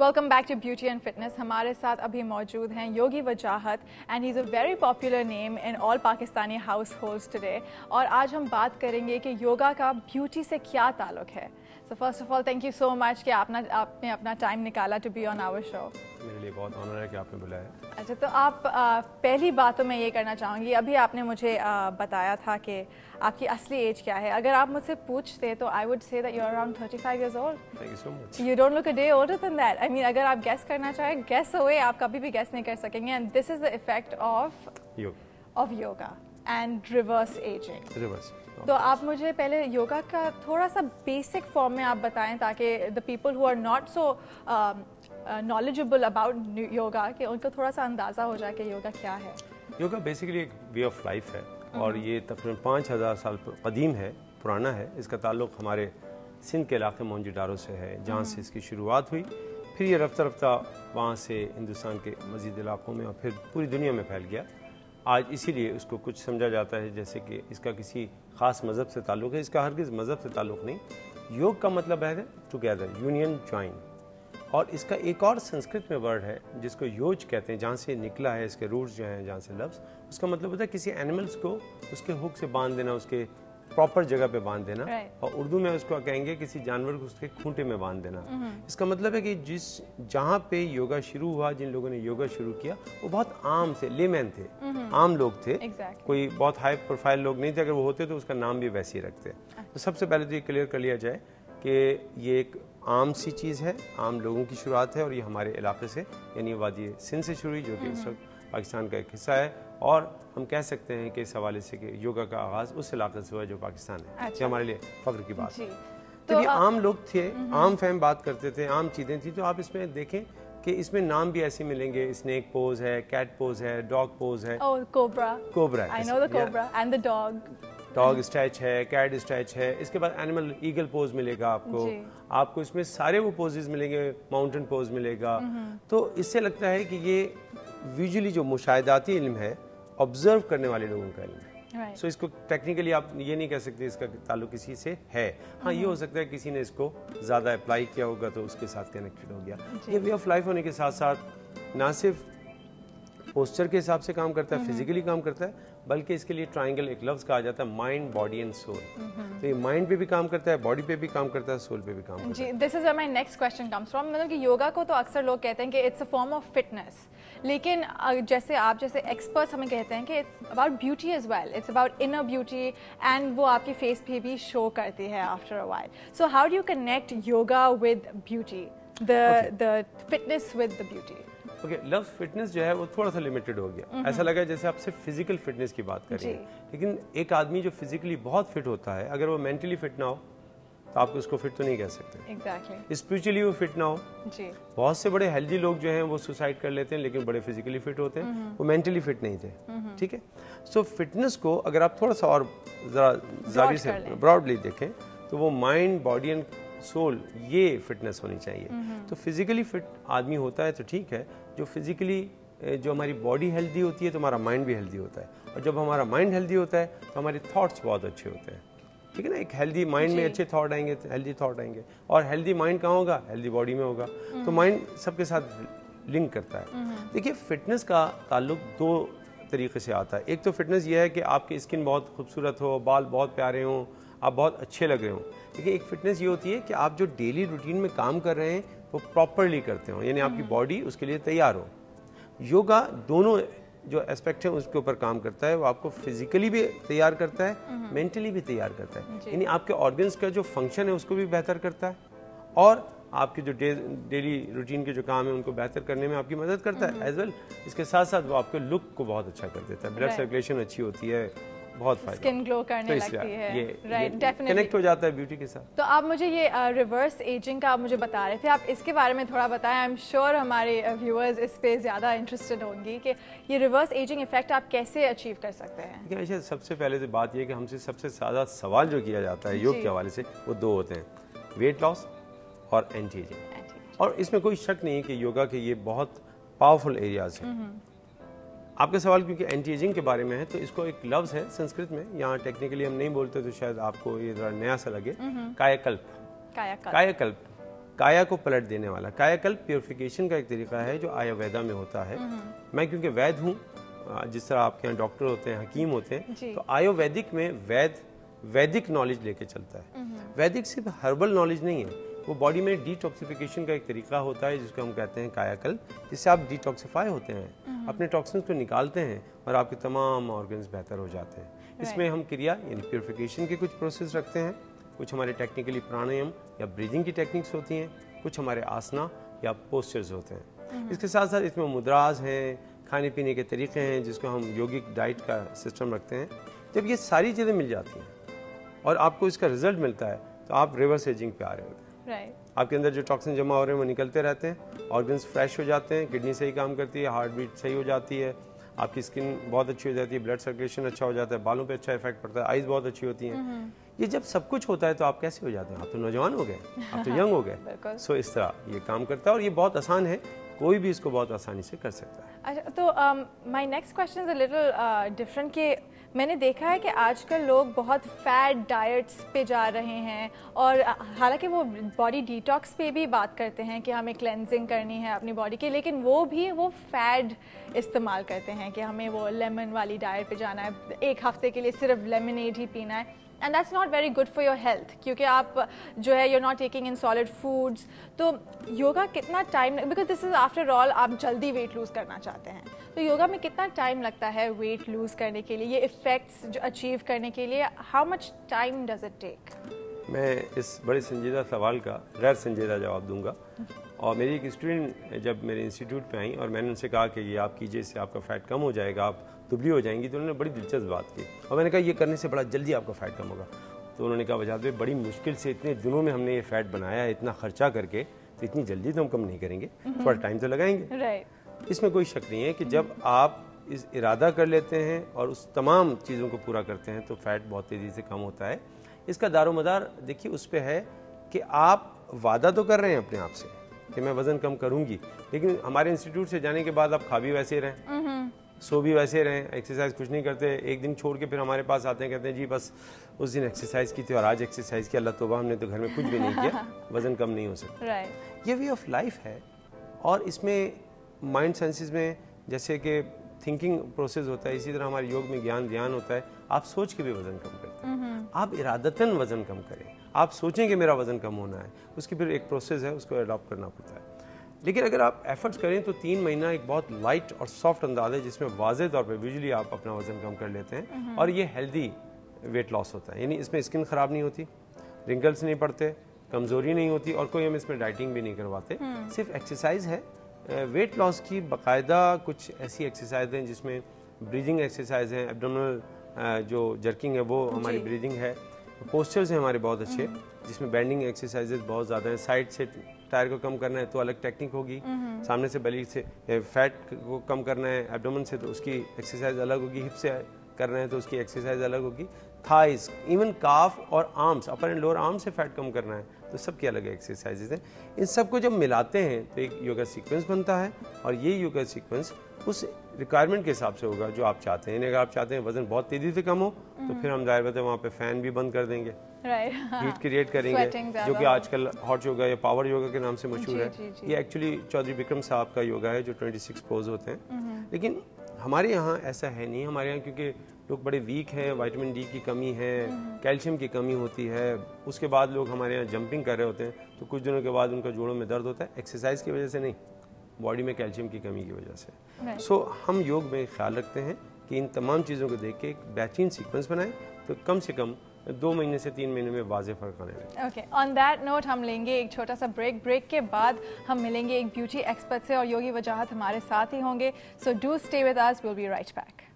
Welcome back to beauty and fitness. हमारे साथ अभी मौजूद हैं Yogi Wajahat and he is a very popular name in all Pakistani households today. और आज हम बात करेंगे कि योगा का ब्यूटी से क्या ताल्लुक है। So first of all thank you so much कि आपने अपना टाइम निकाला to be on our show. मेरे लिए बहुत ऑनर है कि आपने बुलाया। अच्छा, तो आप पहली बात तो मैं ये करना चाहूँगी, अभी आपने मुझे बताया था कि आपकी असली एज क्या है। अगर आप मुझसे पूछते तो I would say that you are around 35 years old। Thank you so much. You don't look a day older than that. I mean, अगर आप गेस करना चाहें, गेस अवे, आप कभी भी गेस नहीं कर सकेंगे। And this is the effect of yoga and reverse aging. Reverse. तो आप मुझे पहले योगा का थोड़ा सा बेसिक फॉर्म में आप बताएं ताकि the people who are not so knowledgeable about yoga कि उनको थोड़ा सा अंदाज़ा हो जाए कि योगा क्या है। योगा बेसिकली एक वे ऑफ लाइफ है और ये तकरीबन 5000 साल कदीम है, पुराना है। इसका ताल्लुक हमारे सिंध के इलाके मोहनजोदारो से है, जहाँ से इसकी शुरुआत हुई। फिर ये रफ्ता रफ्ता वहाँ से हिंदुस्तान के मज़ीद इलाकों में और फिर पूरी दुनिया में फैल गया। आज इसीलिए उसको कुछ समझा जाता है जैसे कि इसका किसी ख़ास मज़हब से ताल्लुक़ है। इसका हरगिज़ मज़हब से ताल्लुक़ नहीं। योग का मतलब है टुगेदर, यूनियन, ज्वाइन। और इसका एक और संस्कृत में वर्ड है जिसको योज कहते हैं, जहाँ से निकला है, इसके रूट्स जो हैं जहाँ से लफ्ज़, उसका मतलब होता है किसी एनिमल्स को उसके हुक से बांध देना, उसके प्रॉपर जगह पे बांध देना। और उर्दू में उसको कहेंगे किसी जानवर को उसके खूंटे में बांध देना। इसका मतलब है कि जहाँ पे योगा शुरू हुआ, जिन लोगों ने योगा शुरू किया वो बहुत आम से लेमैन थे, आम लोग थे। कोई बहुत हाई प्रोफाइल लोग नहीं थे। अगर वो होते तो उसका नाम भी वैसे ही रखते। तो सबसे पहले तो ये क्लियर कर लिया जाए कि ये एक आम सी चीज़ है, आम लोगों की शुरुआत है और ये हमारे इलाके से यानी वादी सिंध से शुरू हुई, जो कि इस वक्त पाकिस्तान का एक हिस्सा है। और हम कह सकते हैं कि इस हवाले से कि योगा का आगाज़ उस इलाके से हुआ जो पाकिस्तान है। अच्छा। ये हमारे लिए फख्र की बात है। तो ये आम लोग थे, आम फहम बात करते थे, आम चीज़ें थी। तो आप इसमें देखें कि इसमें नाम भी ऐसे मिलेंगे, स्नेक पोज है, कैट पोज है, डॉग पोज है, cobra, I know the cobra and the dog stretch है, कैट स्ट्रेच है। इसके बाद एनिमल ईगल पोज मिलेगा आपको इसमें सारे वो पोजेस मिलेंगे, माउंटेन पोज मिलेगा। तो इससे लगता है कि ये विजुअली जो मुशाहिदाती इल्म है, ऑब्जर्व करने वाले लोगों का इल्म है। सो इसको टेक्निकली आप ये नहीं कह सकते इसका ताल्लुक किसी से है। हाँ, ये हो सकता है किसी ने इसको ज़्यादा अप्लाई किया होगा तो उसके साथ कनेक्टेड हो गया। ये वे ऑफ लाइफ होने के साथ साथ ना सिर्फ पोस्चर के हिसाब से काम करता है, फिजिकली काम करता है, बल्कि इसके लिए ट्रायंगल एक लफ्ज़ कहा जाता है, माइंड, बॉडी एंड सोल। तो ये माइंड पे भी काम करता है, बॉडी पे भी काम करता है, सोल पे भी काम करता है। This is where my next question comes from. मतलब कि योगा को तो अक्सर लोग कहते हैं कि it's a form of fitness, लेकिन जैसे आप जैसे एक्सपर्ट्स हमें कहते हैं कि it's about beauty as well, it's about inner beauty and वो आपकी फेस पे भी शो करती है after a while. So how do you connect yoga with beauty, the fitness with the beauty? Okay, लफ्ज़ फिटनेस जो है वो थोड़ा सा लिमिटेड हो गया। ऐसा लगा जैसे आप सिर्फ फिजिकल फिटनेस की बात कर रहे हैं, लेकिन एक आदमी जो फिजिकली बहुत फिट होता है, अगर वो मेंटली फिट ना हो तो आप उसको फिट तो नहीं कह सकते। एग्जैक्टली। स्पिरिचुअली वो फिट ना हो। जी। बहुत से बड़े हेल्दी लोग जो हैं वो सुसाइड कर लेते हैं, लेकिन बड़े फिजिकली फिट होते हैं, वो मेंटली फिट नहीं थे। ठीक है। सो फिटनेस को अगर आप थोड़ा सा और ज़रा जावी से ब्रॉडली देखें तो वो माइंड, बॉडी एंड सोल, ये फिटनेस होनी चाहिए। तो फिजिकली फिट आदमी होता है तो ठीक है। जो फिजिकली जो हमारी बॉडी हेल्दी होती है तो हमारा माइंड भी हेल्दी होता है, और जब हमारा माइंड हेल्दी होता है तो हमारे थॉट्स बहुत अच्छे होते हैं। ठीक है ना। एक हेल्दी माइंड में अच्छे थॉट आएंगे, हेल्दी थॉट आएंगे, और हेल्दी माइंड कहाँ होगा? हेल्दी बॉडी में होगा। तो माइंड सबके साथ लिंक करता है। देखिए, फिटनेस का ताल्लुक दो तरीके से आता है। एक तो फिटनेस ये है कि आपकी स्किन बहुत खूबसूरत हो, बाल बहुत प्यारे हों, आप बहुत अच्छे लग रहे हो। देखिए, एक फिटनेस ये होती है कि आप जो डेली रूटीन में काम कर रहे हैं वो प्रॉपरली करते हो, यानी आपकी बॉडी उसके लिए तैयार हो। योगा दोनों जो एस्पेक्ट है उसके ऊपर काम करता है। वो आपको फिजिकली भी तैयार करता है, मेंटली भी तैयार करता है, यानी आपके ऑर्गन्स का जो फंक्शन है उसको भी बेहतर करता है, और आपके जो डेली रूटीन के जो काम है उनको बेहतर करने में आपकी मदद करता है। एज वेल इसके साथ साथ वो आपके लुक को बहुत अच्छा कर देता है, ब्लड सर्कुलेशन अच्छी होती है, बहुत फायदा, स्किन ग्लो करने लगती है। राइट, डेफिनेटली कनेक्ट हो जाता है ब्यूटी के साथ। तो आप मुझे ये रिवर्स एजिंग का आप मुझे बता रहे थे, आप इसके बारे में थोड़ा बताएं। आई एम श्योर हमारे व्यूअर्स इस पे ज़्यादा इंटरेस्टेड होंगी कि ये रिवर्स एजिंग इफेक्ट आप कैसे अचीव कर सकते हैं। देखिए, सबसे पहले तो बात ये कि हमसे सबसे ज़्यादा सवाल जो किया जाता है योग के हवाले से वो दो होते हैं, वेट लॉस और एंटी एजिंग। और इसमें कोई शक नहीं कि योगा के ये बहुत पावरफुल एरियाज हैं। आपका सवाल क्योंकि एंटी एजिंग के बारे में है, तो इसको एक लफ्ज़ है संस्कृत में, यहाँ टेक्निकली हम नहीं बोलते तो शायद आपको ये ज़रा नया सा लगे, कायाकल्प। कायाकल्प काया को पलट देने वाला। कायाकल्प प्योरिफिकेशन का एक तरीका है जो आयुर्वेदा में होता है। मैं क्योंकि वैद हूँ, जिस तरह आपके यहाँ डॉक्टर होते हैं, हकीम होते हैं, तो आयुर्वेदिक में वैदिक नॉलेज लेके चलता है। वैदिक सिर्फ हर्बल नॉलेज नहीं है, वो बॉडी में डिटॉक्सिफिकेशन का एक तरीका होता है जिसको हम कहते हैं कायाकल्प, जिससे आप डिटॉक्सिफाई होते हैं, अपने टॉक्सिन्स को निकालते हैं और आपके तमाम ऑर्गन्स बेहतर हो जाते हैं। इसमें हम क्रिया यानी प्योरिफिकेशन के कुछ प्रोसेस रखते हैं, कुछ हमारे टेक्निकली प्राणायाम या ब्रीदिंग की टेक्निक्स होती हैं, कुछ हमारे आसना या पोस्चर्स होते हैं। इसके साथ साथ इसमें मुद्रास हैं, खाने पीने के तरीके हैं जिसको हम योगिक डाइट का सिस्टम रखते हैं। जब ये सारी चीज़ें मिल जाती हैं और आपको इसका रिजल्ट मिलता है तो आप रिवर्स एजिंग पे आ रहे होते हैं। आपके अंदर जो टॉक्सिन जमा हो रहे हैं वो निकलते रहते हैं, ऑर्गन्स फ्रेश हो जाते हैं, किडनी सही काम करती है, हार्ट बीट सही हो जाती है, आपकी स्किन बहुत अच्छी हो जाती है, ब्लड सर्कुलेशन अच्छा हो जाता है, बालों पे अच्छा इफेक्ट पड़ता है, आईज बहुत अच्छी होती हैं। ये जब सब कुछ होता है तो आप कैसे हो जाते हैं? आप तो नौजवान हो गए, आप तो यंग हो गए। सो इस तरह ये काम करता है और ये बहुत आसान है, कोई भी इसको बहुत आसानी से कर सकता है। अच्छा, तो my next question is a little different कि मैंने देखा है कि आजकल लोग बहुत फैट डाइट्स पे जा रहे हैं और हालांकि वो बॉडी डिटॉक्स पे भी बात करते हैं कि हमें क्लेंजिंग करनी है अपनी बॉडी की, लेकिन वो फैट इस्तेमाल करते हैं कि हमें वो लेमन वाली डाइट पे जाना है, एक हफ्ते के लिए सिर्फ लेमनेड ही पीना है, and that's not very good for your health, क्योंकि आप जो है you're not taking in solid foods। तो योगा कितना time, because this is after all आप जल्दी वेट लूज करना चाहते हैं, तो योगा में कितना टाइम लगता है वेट लूज करने के लिए, ये इफेक्ट्स जो अचीव करने के लिए, how much time does it take? मैं इस बड़े संजीदा सवाल का गैर संजीदा जवाब दूंगा। और मेरी एक स्टूडेंट जब मेरे इंस्टीट्यूट पे आई और मैंने उनसे कहा कि ये आप कीजिए, इससे आपका फैट कम हो जाएगा, आप दुबली हो जाएंगी, तो उन्होंने बड़ी दिलचस्प बात की और मैंने कहा ये करने से बड़ा जल्दी आपका फैट कम होगा। तो उन्होंने कहा वजह भाई बड़ी मुश्किल से इतने दिनों में हमने ये फैट बनाया है, इतना खर्चा करके, तो इतनी जल्दी तो हम कम नहीं करेंगे, थोड़ा टाइम तो लगाएंगे। इसमें कोई शक नहीं है कि जब आप इस इरादा कर लेते हैं और उस तमाम चीज़ों को पूरा करते हैं तो फैट बहुत तेज़ी से कम होता है। इसका दारोमदार देखिए उस पर है कि आप वादा तो कर रहे हैं अपने आप से कि मैं वज़न कम करूंगी, लेकिन हमारे इंस्टीट्यूट से जाने के बाद आप खा भी वैसे रहें, सो भी वैसे रहें, एक्सरसाइज कुछ नहीं करते, एक दिन छोड़ के फिर हमारे पास आते हैं, कहते हैं जी बस उस दिन एक्सरसाइज की थी और आज एक्सरसाइज की, अल्लाह तौबा हमने तो घर में कुछ भी नहीं किया, वज़न कम नहीं हो सकता। ये वे ऑफ लाइफ है और इसमें माइंड सेंसेस में जैसे कि थिंकिंग प्रोसेस होता है, इसी तरह हमारे योग में ज्ञान ध्यान होता है। आप सोच के भी वजन कम करते हैं, आप इरादतन वजन कम करें, आप सोचें कि मेरा वजन कम होना है, उसकी फिर एक प्रोसेस है, उसको अडॉप्ट करना पड़ता है। लेकिन अगर आप एफर्ट्स करें तो 3 महीना एक बहुत लाइट और सॉफ्ट अंदाज है जिसमें वाज़ेह तौर पे विजुअली आप अपना वजन कम कर लेते हैं और ये हेल्दी वेट लॉस होता है। यानी इसमें स्किन ख़राब नहीं होती, रिंकल्स नहीं पड़ते, कमज़ोरी नहीं होती और कोई हम इसमें डाइटिंग भी नहीं करवाते, सिर्फ एक्सरसाइज है। वेट लॉस की बाकायदा कुछ ऐसी एक्सरसाइज हैं जिसमें ब्रीदिंग एक्सरसाइज हैं, एब्डोमिनल जो जर्किंग है वो हमारी ब्रीदिंग है, पोस्चर्स हैं हमारे बहुत अच्छे जिसमें बेंडिंग एक्सरसाइजेज बहुत ज़्यादा हैं। साइड से टायर को कम करना है तो अलग टेक्निक होगी, सामने से बेली से फैट को कम करना है एब्डोमेन से तो उसकी एक्सरसाइज अलग होगी, हिप से करना है तो उसकी एक्सरसाइज अलग होगी, थाइस, इवन काफ और arms, upper and lower arm से फैट कम करना है तो सबकी अलग एक्सरसाइजेज हैं। इन सबको जब मिलाते हैं तो एक योगा सीक्वेंस बनता है और ये योगा सीक्वेंस उस रिक्वायरमेंट के हिसाब से होगा जो आप चाहते हैं। अगर आप चाहते हैं वजन बहुत तेजी से कम हो तो फिर हम जाहिर बात है वहाँ पे फैन भी बंद कर देंगे, हीट क्रिएट करेंगे, जो कि आजकल हॉट योगा या पावर योगा के नाम से मशहूर है। ये एक्चुअली चौधरी विक्रम साहब का योगा है जो 26 पोज होते हैं, लेकिन हमारे यहाँ ऐसा है नहीं। हमारे यहाँ क्योंकि लोग बड़े वीक हैं, विटामिन डी की कमी है, कैल्शियम की कमी होती है, उसके बाद लोग हमारे यहाँ जंपिंग कर रहे होते हैं तो कुछ दिनों के बाद उनका जोड़ों में दर्द होता है, एक्सरसाइज की वजह से नहीं, बॉडी में कैल्शियम की कमी की वजह से। सो हम योग में ख्याल रखते हैं कि इन तमाम चीज़ों को देख के एक बेहतरीन सीक्वेंस बनाएं तो कम से कम 2 महीने से 3 महीने में वाज़ेह फ़र्क आने लगे। ओके, ऑन दैट नोट हम लेंगे एक छोटा सा ब्रेक के बाद हम मिलेंगे एक ब्यूटी एक्सपर्ट से और योगी वजाहत हमारे साथ ही होंगे। So do stay with us, will be right back.